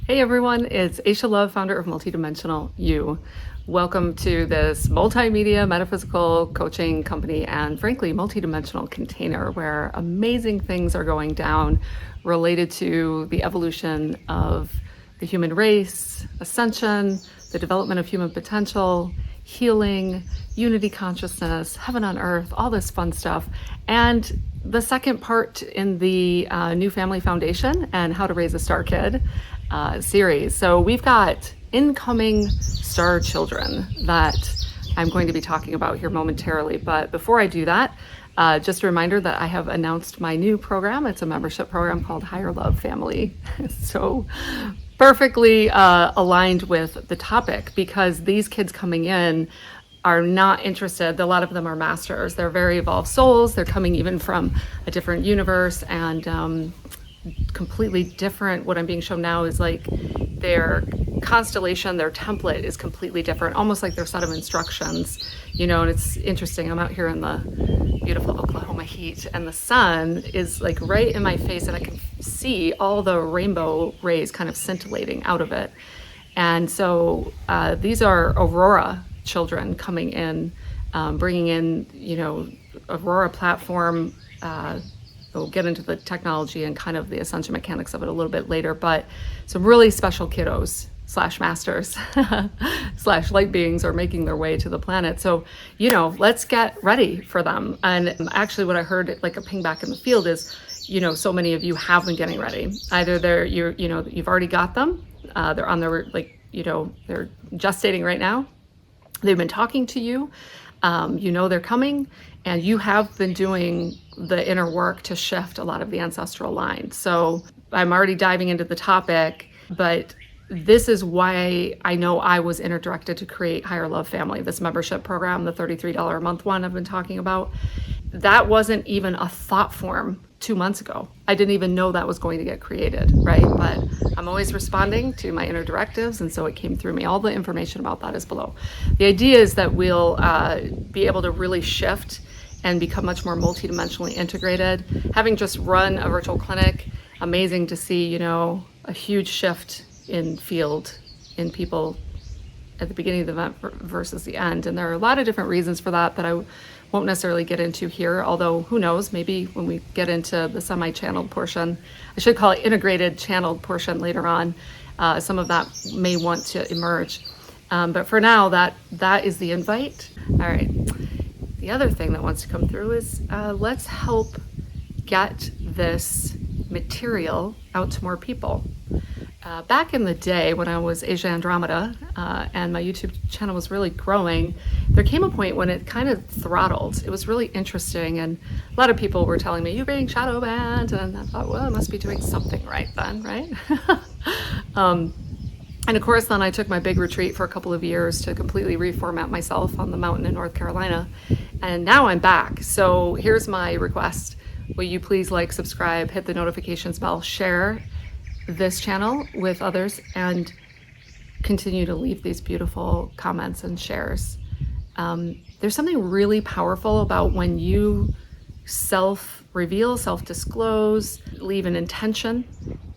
Hey everyone, it's Aisha Love, founder of Multidimensional You. Welcome to this multimedia metaphysical coaching company and frankly multidimensional container where amazing things are going down related to the evolution of the human race, ascension, the development of human potential, healing, unity consciousness, heaven on earth, all this fun stuff. And the second part in the New Family Foundation and How to Raise a Star Kid series. So we've got incoming star children that I'm going to be talking about here momentarily. But before I do that, just a reminder that I have announced my new program. It's a membership program called Higher Love Family. So perfectly aligned with the topic because these kids coming in are not interested. A lot of them are masters. They're very evolved souls. They're coming even from a different universe and completely different. What I'm being shown now is like their constellation, their template is completely different, almost like their set of instructions, and it's interesting. I'm out here in the beautiful Oklahoma heat and the sun is like right in my face and I can see all the rainbow rays kind of scintillating out of it. And so these are Aurora children coming in, bringing in, Aurora platform. We'll get into the technology and kind of the ascension mechanics of it a little bit later, but some really special kiddos / masters / light beings are making their way to the planet. So, let's get ready for them. And actually what I heard like a ping back in the field is, so many of you have been getting ready. Either you've already got them. They're on their, they're gestating right now. They've been talking to you. They're coming, and you have been doing the inner work to shift a lot of the ancestral lines. So I'm already diving into the topic, but this is why I know I was interdirected to create Higher Love Family, this membership program, the $33 a month one I've been talking about. That wasn't even a thought form 2 months ago. I didn't even know that was going to get created, right? But I'm always responding to my inner directives, and so it came through me. All the information about that is below. The idea is that we'll be able to really shift and become much more multidimensionally integrated. Having just run a virtual clinic, amazing to see, a huge shift in field in people at the beginning of the event versus the end. And there are a lot of different reasons for that I won't necessarily get into here, although who knows, maybe when we get into the semi-channeled portion, I should call it integrated channeled portion later on, some of that may want to emerge. But for now, that is the invite. All right. The other thing that wants to come through is let's help get this material out to more people. Back in the day when I was Asia Andromeda and my YouTube channel was really growing, there came a point when it kind of throttled. It was really interesting, and a lot of people were telling me, you're being shadow banned, and I thought, well, I must be doing something right then, right? And of course, then I took my big retreat for a couple of years to completely reformat myself on the mountain in North Carolina. And now I'm back. So here's my request. Will you please like, subscribe, hit the notifications bell, share this channel with others, and continue to leave these beautiful comments and shares. There's something really powerful about when you self-reveal, self-disclose, leave an intention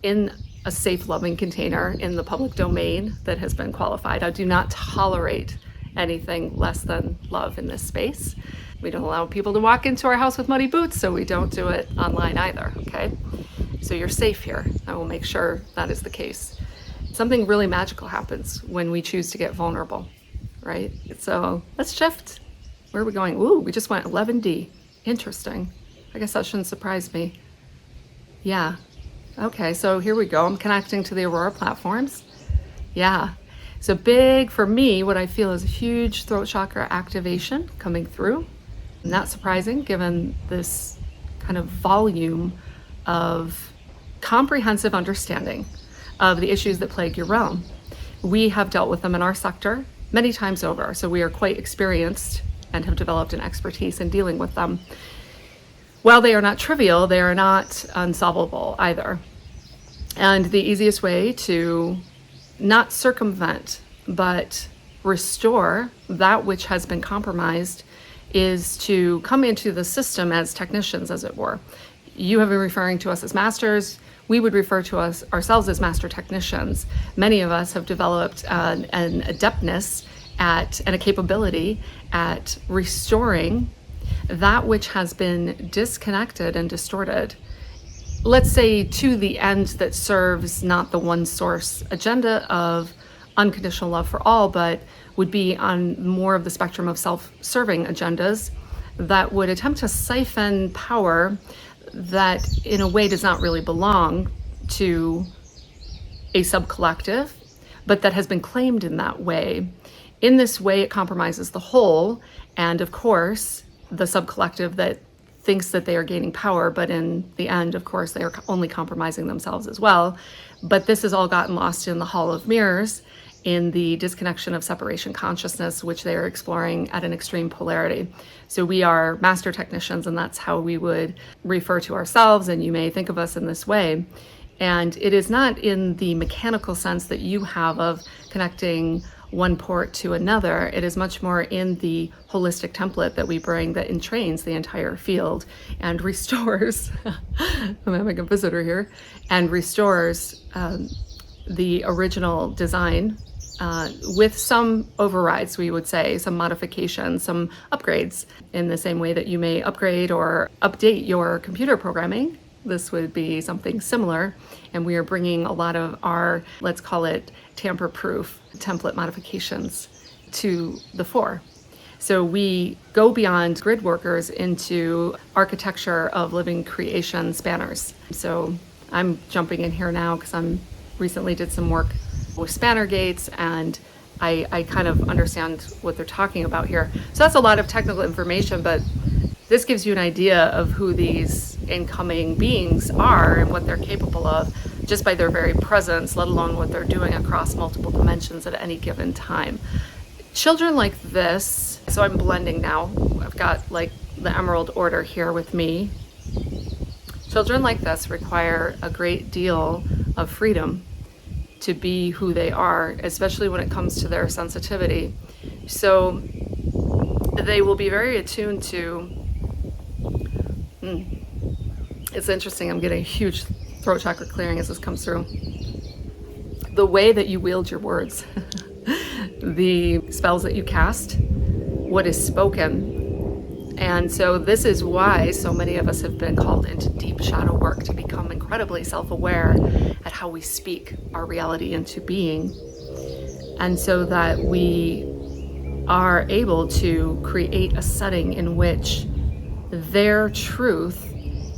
in a safe, loving container in the public domain that has been qualified. I do not tolerate anything less than love in this space. We don't allow people to walk into our house with muddy boots, so we don't do it online either, okay? So you're safe here. I will make sure that is the case. Something really magical happens when we choose to get vulnerable, right? So let's shift. Where are we going? Ooh, we just went 11D. Interesting. I guess that shouldn't surprise me. Yeah. Okay, so here we go. I'm connecting to the Aurora platforms. Yeah. So big for me, what I feel is a huge throat chakra activation coming through. Not surprising given this kind of volume of comprehensive understanding of the issues that plague your realm. We have dealt with them in our sector many times over, so we are quite experienced and have developed an expertise in dealing with them. While they are not trivial, they are not unsolvable either. And the easiest way to not circumvent, but restore that which has been compromised is to come into the system as technicians, as it were. You have been referring to us as masters. we would refer to ourselves as master technicians. Many of us have developed an adeptness and a capability at restoring that which has been disconnected and distorted, let's say to the end that serves not the one source agenda of unconditional love for all, but would be on more of the spectrum of self-serving agendas that would attempt to siphon power that in a way does not really belong to a subcollective, but that has been claimed in that way. In this way, it compromises the whole, and of course, the subcollective that thinks that they are gaining power, but in the end, of course, they are only compromising themselves as well. But this has all gotten lost in the Hall of Mirrors, in the disconnection of separation consciousness, which they are exploring at an extreme polarity. So we are master technicians, and that's how we would refer to ourselves, and you may think of us in this way. And it is not in the mechanical sense that you have of connecting one port to another. It is much more in the holistic template that we bring that entrains the entire field and restores, I'm having a visitor here, and restores the original design with some overrides, we would say, some modifications, some upgrades, in the same way that you may upgrade or update your computer programming. This would be something similar, and we are bringing a lot of our, let's call it, tamper-proof template modifications to the fore. So we go beyond grid workers into architecture of living creation spanners. So I'm jumping in here now because I'm recently did some work with spanner gates, and I kind of understand what they're talking about here. So that's a lot of technical information, but this gives you an idea of who these incoming beings are and what they're capable of just by their very presence, let alone what they're doing across multiple dimensions at any given time. Children like this, so I'm blending now. I've got like the Emerald Order here with me. Children like this require a great deal of freedom to be who they are, especially when it comes to their sensitivity. So they will be very attuned to, it's interesting, I'm getting a huge throat chakra clearing as this comes through. The way that you wield your words, the spells that you cast, what is spoken. And so this is why so many of us have been called into deep shadow work, to become incredibly self-aware at how we speak our reality into being. And so that we are able to create a setting in which their truth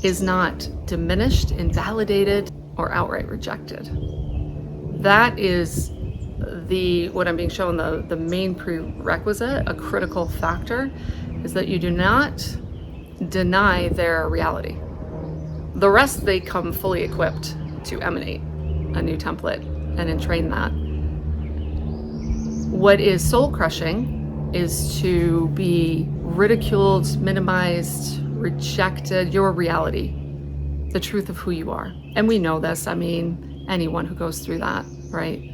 is not diminished, invalidated, or outright rejected. That is what I'm being shown, the main prerequisite, a critical factor, is that you do not deny their reality. The rest, they come fully equipped to emanate a new template and entrain that. What is soul crushing is to be ridiculed, minimized, rejected, your reality, the truth of who you are. And we know this. I mean, anyone who goes through that, right?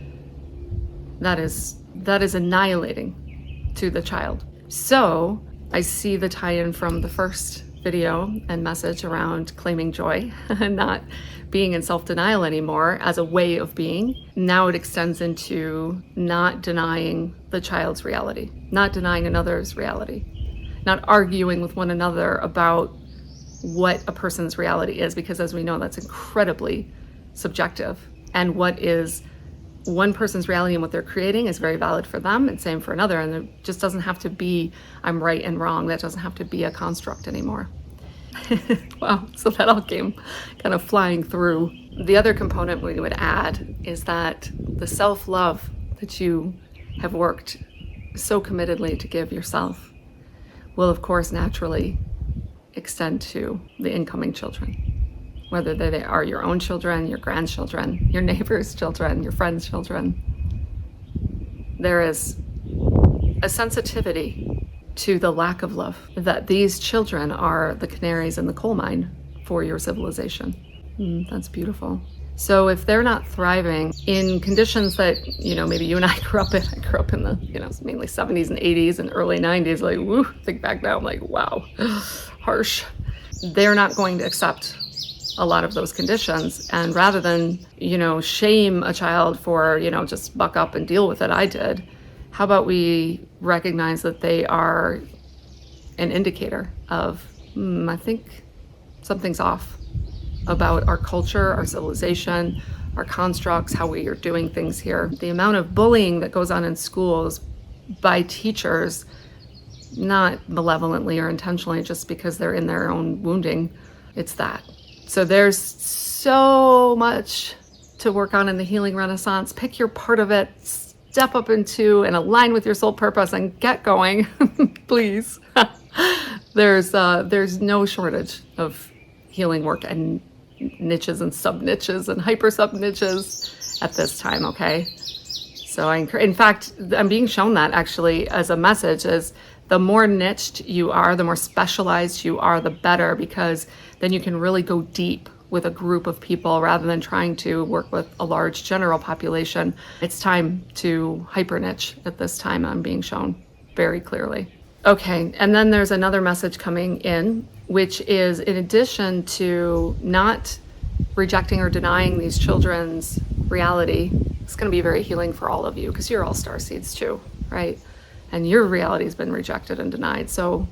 That is annihilating to the child. So I see the tie-in from the first video and message around claiming joy and not being in self-denial anymore as a way of being. Now it extends into not denying the child's reality, not denying another's reality, not arguing with one another about what a person's reality is, because as we know, that's incredibly subjective. And what is one person's reality and what they're creating is very valid for them and same for another. And it just doesn't have to be, I'm right and wrong. That doesn't have to be a construct anymore. Wow, so that all came kind of flying through. The other component we would add is that the self-love that you have worked so committedly to give yourself will, of course, naturally extend to the incoming children. Whether they are your own children, your grandchildren, your neighbor's children, your friend's children. There is a sensitivity to the lack of love, that these children are the canaries in the coal mine for your civilization. That's beautiful. So if they're not thriving in conditions that, maybe you and I grew up in the, mainly 70s and 80s and early 90s, like, woo, think back now, I'm like, wow, harsh. They're not going to accept a lot of those conditions. And rather than, shame a child for, just buck up and deal with it, I did. How about we recognize that they are an indicator of, I think something's off about our culture, our civilization, our constructs, how we are doing things here. The amount of bullying that goes on in schools by teachers, not malevolently or intentionally, just because they're in their own wounding, it's that. So there's so much to work on in the healing renaissance. Pick your part of it, step up into and align with your soul purpose and get going, please. There's no shortage of healing work and niches and sub niches and hyper sub niches at this time. Okay. So in fact, I'm being shown that actually as a message is the more niched you are, the more specialized you are, the better, because then you can really go deep with a group of people rather than trying to work with a large general population. It's time to hyper niche at this time. I'm being shown very clearly. Okay, and then there's another message coming in, which is in addition to not rejecting or denying these children's reality, it's going to be very healing for all of you because you're all star seeds too, right? And your reality has been rejected and denied. So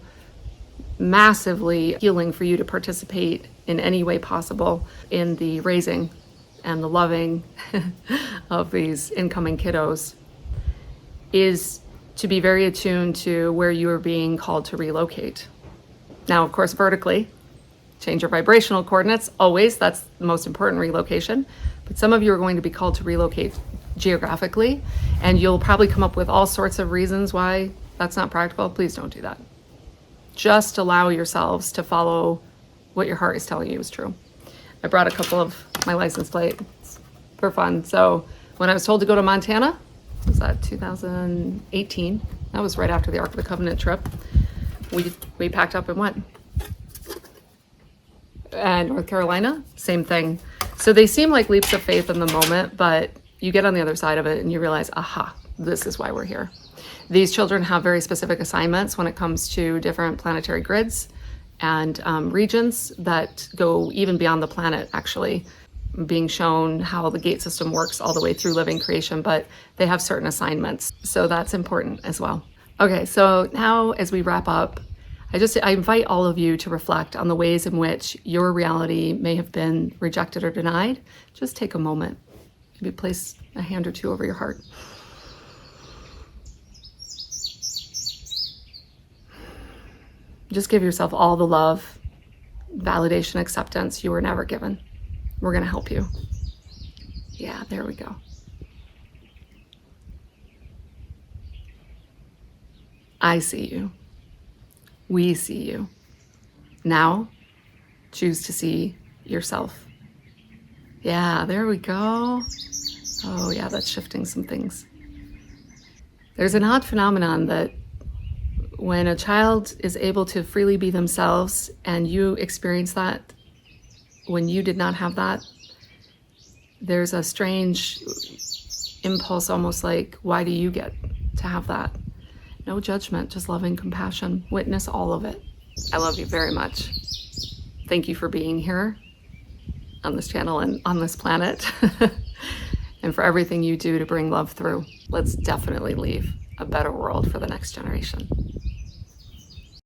massively healing for you to participate in any way possible in the raising and the loving of these incoming kiddos is to be very attuned to where you are being called to relocate. Now, of course, vertically, change your vibrational coordinates, always, that's the most important relocation. But some of you are going to be called to relocate geographically, and you'll probably come up with all sorts of reasons why that's not practical. Please don't do that. Just allow yourselves to follow what your heart is telling you is true. I brought a couple of my license plates for fun. So when I was told to go to Montana, was that 2018? That was right after the Ark of the Covenant trip. We packed up and went. And North Carolina, same thing. So they seem like leaps of faith in the moment, but you get on the other side of it and you realize, aha, this is why we're here. These children have very specific assignments when it comes to different planetary grids and regions that go even beyond the planet, actually. Being shown how the gate system works all the way through living creation, but they have certain assignments. So that's important as well. Okay, so now as we wrap up, I invite all of you to reflect on the ways in which your reality may have been rejected or denied. Just take a moment. Maybe place a hand or two over your heart. Just give yourself all the love, validation, acceptance you were never given. We're going to help you. Yeah, there we go. I see you. We see you. Now, choose to see yourself. Yeah, there we go. Oh yeah, that's shifting some things. There's an odd phenomenon that when a child is able to freely be themselves and you experience that when you did not have that, there's a strange impulse, almost like, why do you get to have that? No judgment, just loving compassion. Witness all of it. I love you very much. Thank you for being here on this channel and on this planet and for everything you do to bring love through. Let's definitely leave a better world for the next generation.